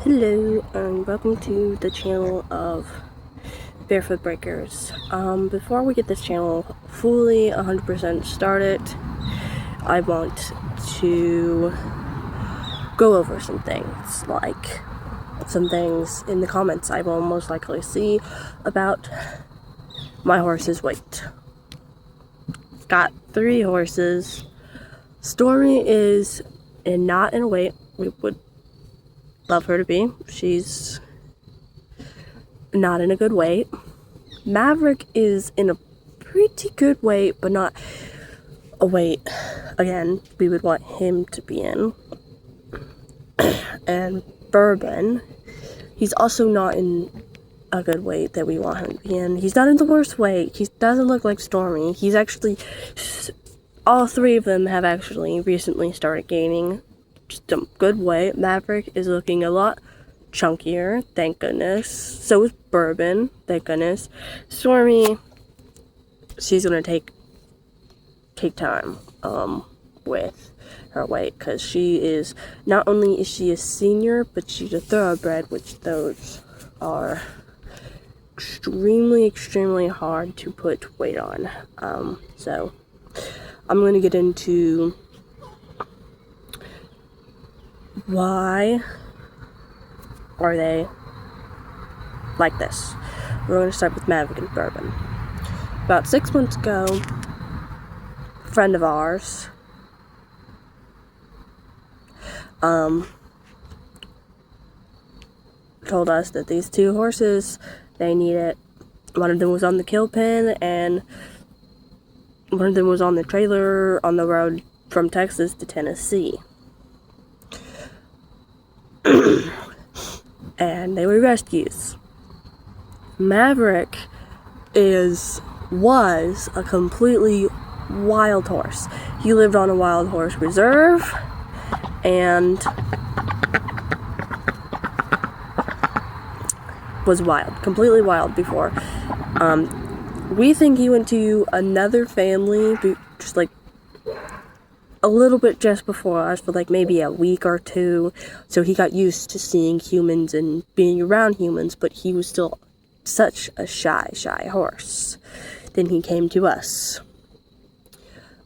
Hello and welcome to the channel of Barefoot Breakers. Before we get this channel fully 100% started, I want to go over some things, like some things in the comments I will most likely see about my horse's weight. Got 3 horses. Stormy is not in a weight we would love her to be. She's not in a good weight. Maverick is in a pretty good weight, but not a weight, again, we would want him to be in. And Bourbon, he's also not in a good weight that we want him to be in. He's not in the worst weight. He doesn't look like Stormy. He's actually, all 3 of them have actually recently started gaining just a good weight. Maverick is looking a lot chunkier, thank goodness. So is Bourbon, thank goodness. Stormy, she's gonna take time with her weight, because she is, not only is she a senior, but she's a thoroughbred, which those are extremely hard to put weight on. So I'm gonna get into why are they like this. We're going to start with Maverick and Bourbon. About 6 months ago, a friend of ours told us that these 2 horses, they needed, one of them was on the kill pen and one of them was on the trailer on the road from Texas to Tennessee. And they were rescues. Maverick was a completely wild horse. He lived on a wild horse reserve and was wild, completely wild before. We think he went to another family, just like a little bit just before us, for like maybe a week or 2, so he got used to seeing humans and being around humans, but he was still such a shy horse. Then he came to us.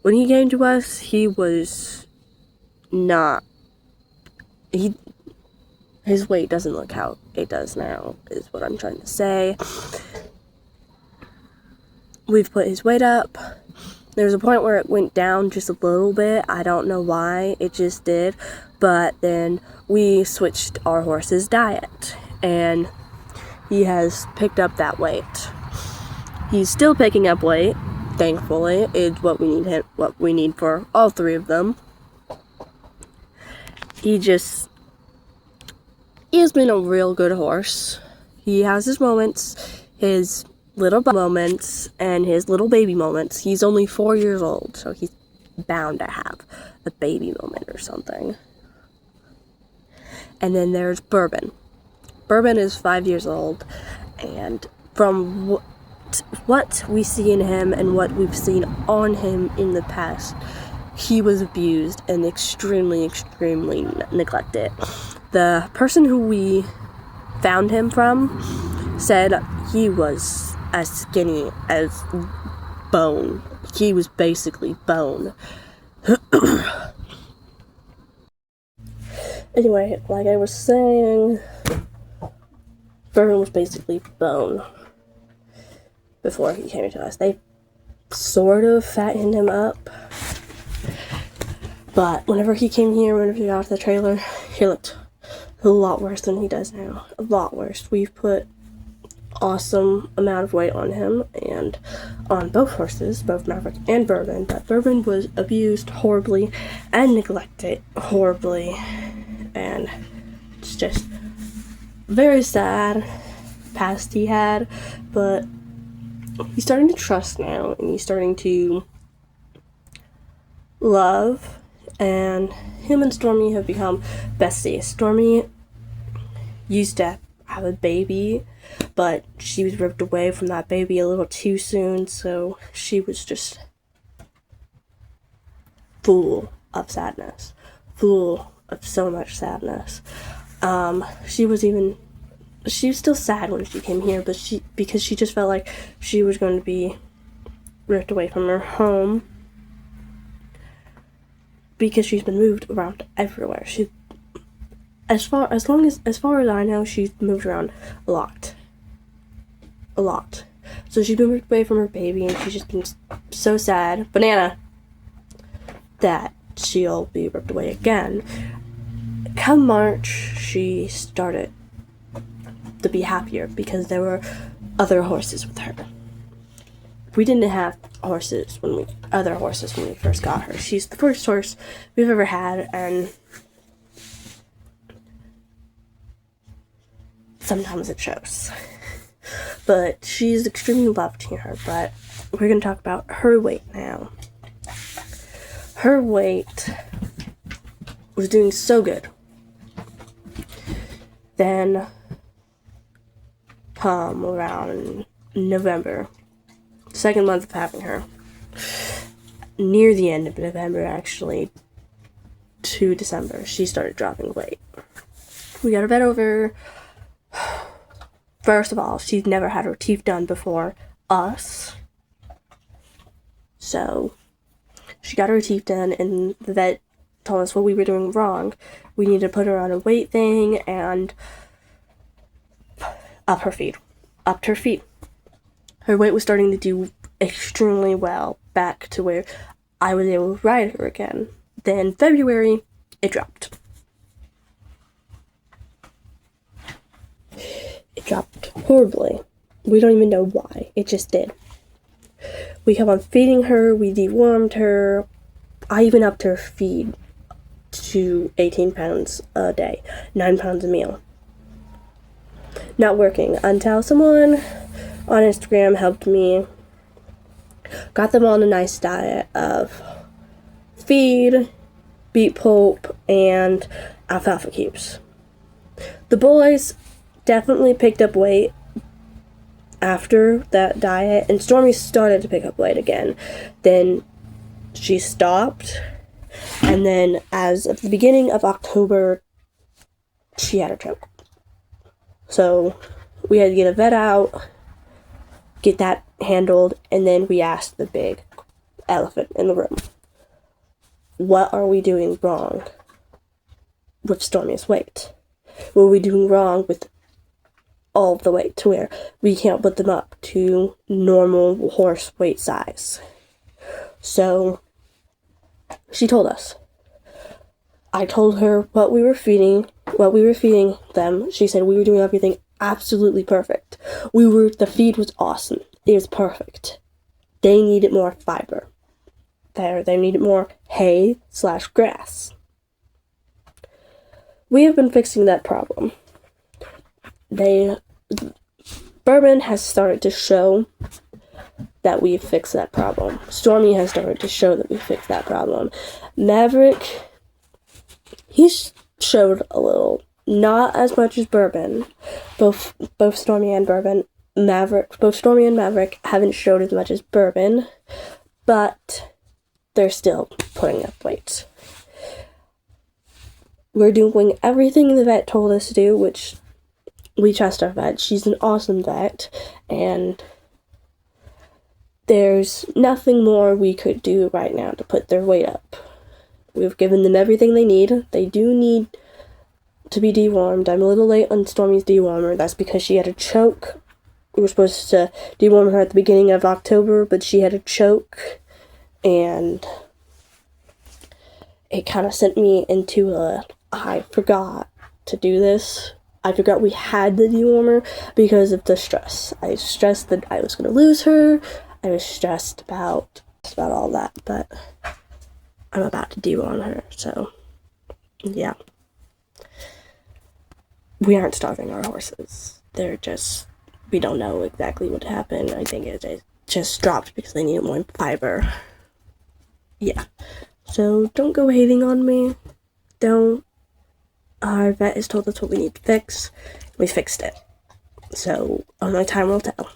When he came to us, he was not, his weight doesn't look how it does now, is what I'm trying to say. We've put his weight up. There was a point where it went down just a little bit. I don't know why, it just did. But then we switched our horse's diet, and he has picked up that weight. He's still picking up weight, thankfully. It's what we need for all 3 of them. He has been a real good horse. He has his moments, his little moments, and his little baby moments. He's only 4 years old, so he's bound to have a baby moment or something. And then there's Bourbon. Bourbon is 5 years old, and from what we see in him and what we've seen on him in the past, he was abused and extremely neglected. The person who we found him from said he was as skinny as bone. He was basically bone. Anyway, like I was saying, Bourbon was basically bone before he came to us. They sort of fattened him up, but whenever he came here, whenever he got off the trailer, he looked a lot worse than he does now. A lot worse. We've put awesome amount of weight on him and on both horses, both Maverick and Bourbon, but Bourbon was abused horribly and neglected horribly, and it's just very sad past he had, but he's starting to trust now, and he's starting to love, and him and Stormy have become besties. Stormy used to have a baby, but she was ripped away from that baby a little too soon, so she was just full of sadness, full of so much sadness. She was still sad when she came here, but because she just felt like she was going to be ripped away from her home because she's been moved around everywhere. As far as I know, she's moved around a lot. So she's been ripped away from her baby, and she's just been so sad, Banana, that she'll be ripped away again. Come March, she started to be happier because there were other horses with her. We didn't have other horses when we first got her. She's the first horse we've ever had, and sometimes it shows. But she's extremely loved here, but we're going to talk about her weight now. Her weight was doing so good. Then, come around November, second month of having her, near the end of November actually, to December, she started dropping weight. We got her vet over. First of all, she's never had her teeth done before us. So, she got her teeth done, and the vet told us what we were doing wrong. We needed to put her on a weight thing and upped her feet. Her weight was starting to do extremely well, back to where I was able to ride her again. Then February, it dropped. It dropped horribly. We don't even know why. It just did. We kept on feeding her. We dewormed her. I even upped her feed to 18 pounds a day, 9 pounds a meal. Not working until someone on Instagram helped me. Got them on a nice diet of feed, beet pulp, and alfalfa cubes. The boys definitely picked up weight after that diet, and Stormy started to pick up weight again. Then she stopped, and then as of the beginning of October, she had a choke. So we had to get a vet out, get that handled, and then we asked the big elephant in the room, what are we doing wrong with Stormy's weight? What are we doing wrong with all of the weight to where we can't put them up to normal horse weight size? So she told us. I told her what we were feeding them. She said we were doing everything absolutely perfect. The feed was awesome. It was perfect. They needed more fiber. They needed more hay/grass. We have been fixing that problem. Bourbon has started to show that we've fixed that problem. Stormy has started to show that we fixed that problem. Maverick, he's showed a little. Not as much as Bourbon. Both Stormy and Maverick haven't showed as much as Bourbon, but they're still putting up weight. We're doing everything the vet told us to do, which we trust our vet. She's an awesome vet, and there's nothing more we could do right now to put their weight up. We've given them everything they need. They do need to be dewormed. I'm a little late on Stormy's dewormer. That's because she had a choke. We were supposed to deworm her at the beginning of October, but she had a choke, and it kind of sent me into I forgot to do this. I forgot we had the dewormer because of the stress. I was stressed that I was going to lose her. I was stressed about all that, but I'm about to deworm her, so yeah. We aren't starving our horses. We don't know exactly what happened. I think it just dropped because they needed more fiber. Yeah. So don't go hating on me. Don't. Our vet has told us what we need to fix. We fixed it. So only time will tell.